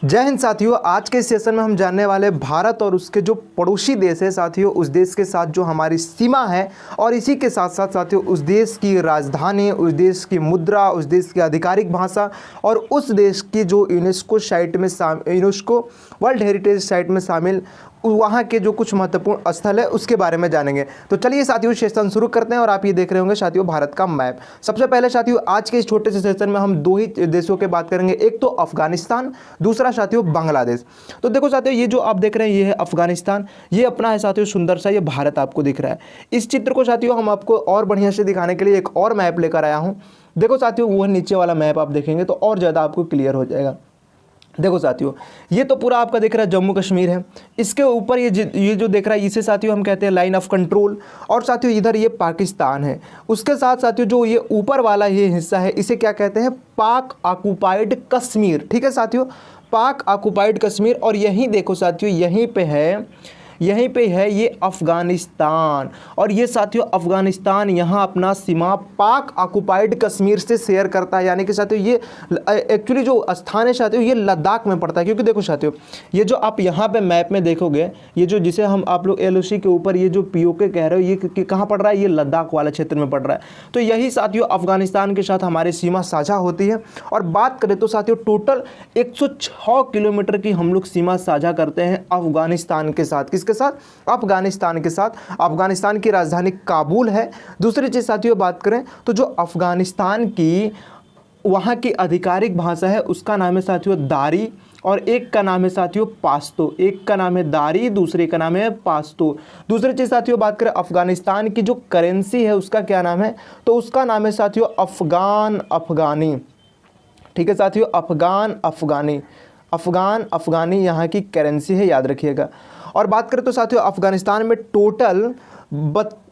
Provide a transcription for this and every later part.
जय हिंद साथियों। आज के सेशन में हम जानने वाले भारत और उसके जो पड़ोसी देश है साथियों, उस देश के साथ जो हमारी सीमा है और इसी के साथ साथ साथियों उस देश की राजधानी, उस देश की मुद्रा, उस देश की आधिकारिक भाषा और उस देश की जो यूनेस्को साइट में यूनेस्को वर्ल्ड हेरिटेज साइट में शामिल वहाँ के जो कुछ महत्वपूर्ण स्थल है उसके बारे में जानेंगे। तो चलिए साथियों सेशन शुरू करते हैं और आप ये देख रहे होंगे साथियों भारत का मैप। सबसे पहले साथियों आज के इस छोटे से सेशन में हम दो ही देशों के बात करेंगे, एक तो अफगानिस्तान, दूसरा साथियों बांग्लादेश। तो देखो साथियों ये जो आप देख रहे हैं ये है अफगानिस्तान, ये अपना है साथियों सुंदर सा, ये भारत आपको दिख रहा है। इस चित्र को साथियों हम आपको और बढ़िया से दिखाने के लिए एक और मैप लेकर आया हूँ। देखो साथियों वो नीचे वाला मैप आप देखेंगे तो और ज़्यादा आपको क्लियर हो जाएगा। देखो साथियों ये तो पूरा आपका दिख रहा है जम्मू कश्मीर है, इसके ऊपर ये जो देख रहा है इसे साथियों हम कहते हैं लाइन ऑफ कंट्रोल, और साथियों इधर ये पाकिस्तान है। उसके साथ साथियों जो ये ऊपर वाला ये हिस्सा है इसे क्या कहते हैं, पाक ऑक्युपाइड कश्मीर। ठीक है साथियों, पाक ऑक्युपाइड कश्मीर। और यहीं देखो साथियों यहीं पे है ये अफ़गानिस्तान, और ये साथियों अफ़गानिस्तान यहाँ अपना सीमा पाक ऑक्युपाइड कश्मीर से शेयर करता है। यानी कि साथियों ये एक्चुअली जो स्थान है साथियों ये लद्दाख में पड़ता है, क्योंकि देखो साथियों ये जो आप यहाँ पे मैप में देखोगे ये जो जिसे हम आप लोग LOC के ऊपर ये जो POK कह रहे हो ये कहाँ पड़ रहा है, ये लद्दाख वाला क्षेत्र में पड़ रहा है। तो यही साथियों अफ़गानिस्तान के साथ हमारी सीमा साझा होती है। और बात करें तो साथियों टोटल 106 किलोमीटर की हम लोग सीमा साझा करते हैं अफ़गानिस्तान के साथ। किसके साथ? अफगानिस्तान के साथ। अफगानिस्तान की राजधानी काबुल है। दूसरी चीज साथियों बात करें तो जो अफगानिस्तान की वहां की आधिकारिक भाषा है उसका नाम है साथियों दारी, और एक का नाम है साथियों पाश्तो। एक का नाम है दारी, दूसरे का नाम है पाश्तो। दूसरी चीज साथियों बात करें अफगानिस्तान की जो करेंसी है उसका क्या नाम है, तो उसका नाम है साथियों अफगान अफगानी। ठीक है साथियों, अफगान अफगानी यहाँ की करेंसी है, याद रखिएगा। और बात करें तो साथियों अफगानिस्तान में टोटल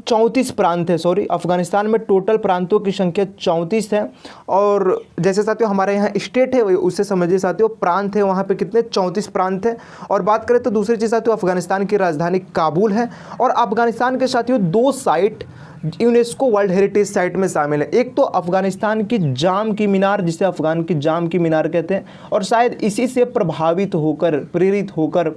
34 प्रांत है। अफगानिस्तान में टोटल प्रांतों की संख्या 34 है। और जैसे साथियों हमारे यहाँ स्टेट है उससे समझिए साथियों प्रांत है, वहाँ पे कितने 34 प्रांत है। और बात करें तो दूसरी चीज़ साथियों अफगानिस्तान की राजधानी काबुल है। और अफगानिस्तान के साथियों 2 site UNESCO world heritage site में शामिल है। एक तो अफगानिस्तान की जाम की मीनार, जिसे अफगान की जाम की मीनार कहते हैं, और शायद इसी से प्रेरित होकर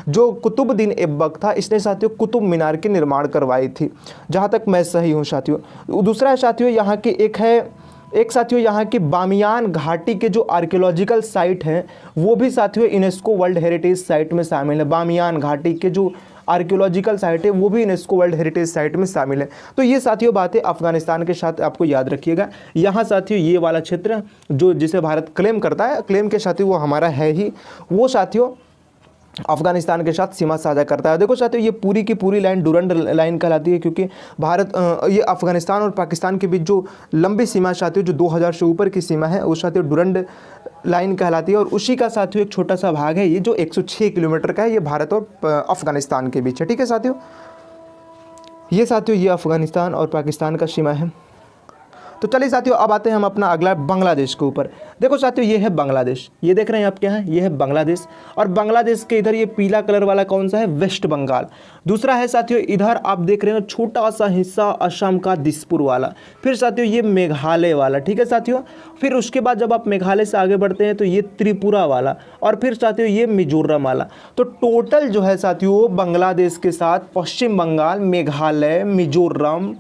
जो कुतुबुद्दीन ऐबक था इसने साथियों कुतुब मीनार की निर्माण करवाई थी, जहाँ तक मैं सही हूँ साथियों। दूसरा है साथियों यहाँ की एक साथियों यहाँ की बामियान घाटी के जो आर्कियोलॉजिकल साइट हैं वो भी साथियों यूनेस्को वर्ल्ड हेरिटेज साइट में शामिल है। बामियान घाटी के जो आर्कियोलॉजिकल साइट है वो भी यूनेस्को वर्ल्ड हेरिटेज साइट में शामिल है। तो ये साथियों बातें अफगानिस्तान के साथ आपको याद रखिएगा। यहाँ साथियों ये वाला क्षेत्र जो जिसे भारत क्लेम करता है, क्लेम के साथियों वो हमारा है ही, वो साथियों अफगानिस्तान के साथ सीमा साझा करता है। देखो साथियों ये पूरी की पूरी लाइन डुरंड लाइन कहलाती है, क्योंकि भारत ये अफगानिस्तान और पाकिस्तान के बीच जो लंबी सीमा साथियों जो 2000 से ऊपर की सीमा है वो साथियों डुरंड लाइन कहलाती है। और उसी का साथियों एक छोटा सा भाग है ये जो 106 किलोमीटर का है, ये भारत और अफगानिस्तान के बीच है। ठीक है साथियों, ये साथियों ये अफगानिस्तान और पाकिस्तान का सीमा है। तो चलिए साथियों अब आते हैं हम अपना अगला बांग्लादेश के ऊपर। देखो साथियों ये है बांग्लादेश, ये देख रहे हैं आप क्या है, ये है बांग्लादेश। और बांग्लादेश के इधर ये पीला कलर वाला कौन सा है, वेस्ट बंगाल। दूसरा है साथियों इधर आप देख रहे हैं छोटा सा हिस्सा असम का दिसपुर वाला। फिर साथियों ये मेघालय वाला। ठीक है साथियों, फिर उसके बाद जब आप मेघालय से आगे बढ़ते हैं तो ये त्रिपुरा वाला, और फिर साथियों ये मिजोरम वाला। तो टोटल जो है साथियों बांग्लादेश के साथ पश्चिम बंगाल, मेघालय, मिजोरम,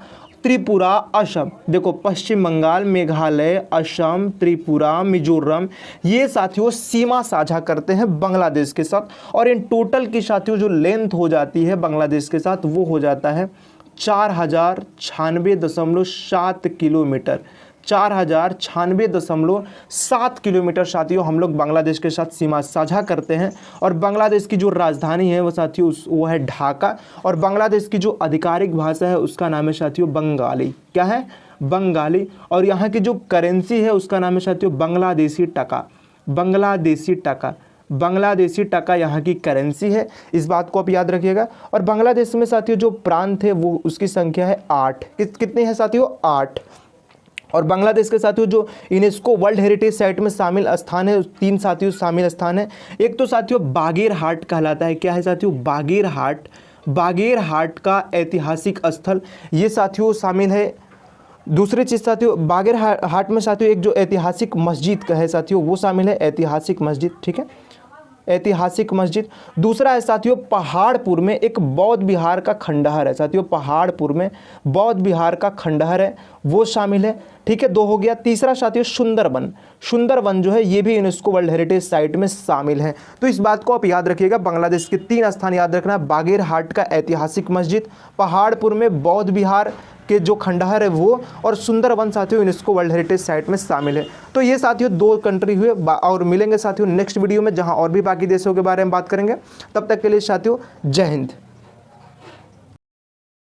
त्रिपुरा, असम, देखो पश्चिम बंगाल, मेघालय, असम, त्रिपुरा, मिजोरम, ये साथियों सीमा साझा करते हैं बांग्लादेश के साथ। और इन टोटल की साथियों जो लेंथ हो जाती है बांग्लादेश के साथ वो हो जाता है 4096.7 किलोमीटर। 4096.7 किलोमीटर साथियों हम लोग बांग्लादेश के साथ सीमा साझा करते हैं। और बांग्लादेश की जो राजधानी है वो साथियों वो है ढाका। और बांग्लादेश की जो आधिकारिक भाषा है उसका नाम है साथियों बंगाली। क्या है, बंगाली। और यहाँ की जो करेंसी है उसका नाम है साथियों बांग्लादेशी टका। बांग्लादेशी टका यहाँ की करेंसी है, इस बात को आप याद रखिएगा। और बांग्लादेश में साथियों जो प्रांत है वो उसकी संख्या है 8। कितनी है साथियों, 8। और बांग्लादेश के साथियों जो यूनेस्को वर्ल्ड हेरिटेज साइट में शामिल स्थान है 3 साथियों शामिल स्थान है। एक तो साथियों बागेरहाट कहलाता है। क्या है साथियों, बागेरहाट का ऐतिहासिक स्थल ये साथियों शामिल है। दूसरी चीज़ साथियों बागेरहाट में साथियों एक जो ऐतिहासिक मस्जिद है साथियों वो शामिल है, ऐतिहासिक मस्जिद। ठीक है, ऐतिहासिक मस्जिद। दूसरा है साथियों पहाड़पुर में एक बौद्ध विहार का खंडहर है। साथियों पहाड़पुर में बौद्ध विहार का खंडहर है, वो शामिल है। ठीक है, 2 हो गया। तीसरा साथियों सुंदरवन, सुंदरवन जो है ये भी यूनेस्को वर्ल्ड हेरिटेज साइट में शामिल है। तो इस बात को आप याद रखिएगा, बांग्लादेश के 3 स्थान याद रखना है, बागेरहाट का ऐतिहासिक मस्जिद, पहाड़पुर में बौद्ध विहार के जो खंडहर है वो, और सुंदरवन साथियों यूनेस्को वर्ल्ड हेरिटेज साइट में शामिल है। तो ये साथियों 2 कंट्री हुए, और मिलेंगे साथियों नेक्स्ट वीडियो में जहां और भी बाकी देशों के बारे में बात करेंगे। तब तक के लिए साथियों जय हिंद।